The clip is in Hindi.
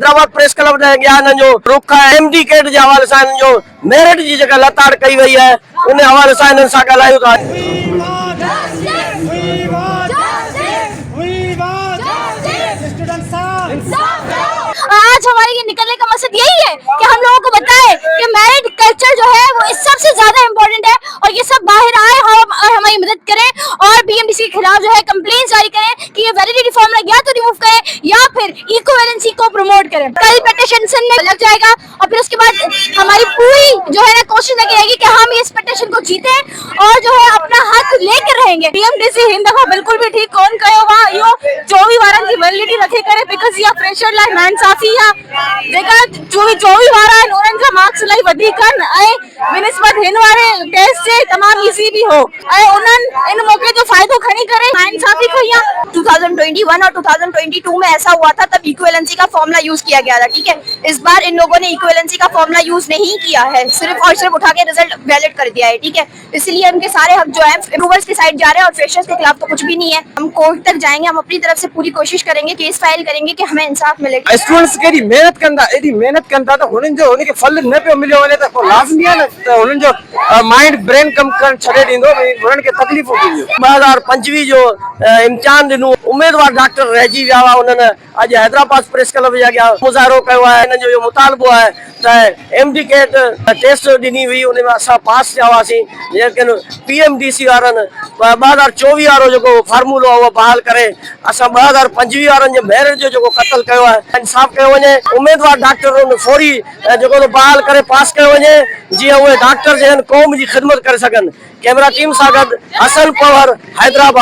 हैदराबाद प्रेस क्लब जो रुख है एमडी कैट जे हवाले सां जो मेरिट जी जेका लताड़ कई वई है उन हवाले सां इन्हनि सां ॻाल्हायूं था। आज हमारे ये निकलने का मकसद यही है कि हम लोगों को बताएं कि मैरिट कल्चर जो है वो इस सबसे ज्यादा इम्पोर्टेंट है और ये सब बाहर आए और हमारी मदद करें और बीएमडीसी के खिलाफ जो है कंप्लेन जारी करें कि ये वैलिडिटी फॉर्मूला या तो रिमूव करें या फिर इक्विवेलेंसी को प्रमोट करें। कल पिटीशन में लग जाएगा और फिर उसके बाद हमारी पूरी जो है ना कोशिश लगी रहेगी कि हम इस पिटीशन को जीते और जो है अपना हक लेकर रहेंगे। बीएमडीसी हिंद दफा बिल्कुल भी ठीक कोन कयो वा इहो 24 वारनि जी वैलिडिटी रखे करे बिकॉज़ या प्रेशर लाइ नाइंसाफी आहे जेका 24 वारा आहिनि उन्हनि जा मार्क्स इलाही वधीक आहिनि ऐं बिनिस्बत हिन वारे टेस्ट जे तमामु इज़ी भी हो ऐं उन्हनि इन मौके जो फायदो खणी करे नाइंसाफी कई आहे। 2021 और 2022 में ऐसा हुआ था तब इक्विवेलेंसी का फॉर्मूला यूज किया गया था, ठीक है। इस बार इन लोगों ने इक्विवेलेंसी का फॉर्मूला यूज नहीं किया है, सिर्फ और सिर्फ उठा के रिजल्ट वैलिड कर दिया है, ठीक है। इसलिए उनके सारे हक जो है अप्रूवर्स की साइड जा रहे हैं और फ्रेशर्स के खिलाफ तो कुछ भी नहीं है। हम कोर्ट तक जाएंगे, हम अपनी तरफ से पूरी कोशिश करेंगे, केस फाइल करेंगे कि हमें इंसाफ मिले। स्टूडेंट्स केडी मेहनत कंदा एडी मेहनत कंदा तो हुननि जो उनके फल न पे मिलियो वने तो लाज़मी है न तो हुननि जो माइंड ब्रेन कम कर छड़े दींदो हुननि के तकलीफ थींदी। 2025 जो इम्तिहान दिनो उम्मीदवार डॉक्टर रहिजी विया हुआ उन्होंने आज हैदराबाद प्रेस क्लब जे अॻियां मुज़ाहिरो कयो आहे। इन्हनि जो मुतालबो आहे त एमडी कैट टेस्ट ॾिनी हुई उन में असां पास थिया हुआसीं, लेकिन पीएमडीसी वारनि 2024 वारो जेको फार्मूलो आहे उहो बहाल करे असां 2025 वारनि जे मेरिट जो जेको क़तल कयो आहे इंसाफ़ कयो वञे। उम्मीदवार डॉक्टर फौरी जेको बहाल करे पास कयो वञे जीअं उहे डॉक्टर जन क़ौम जी ख़िदमत करे सघनि। कैमरा टीम सां गॾु हसन पवर, हैदराबाद।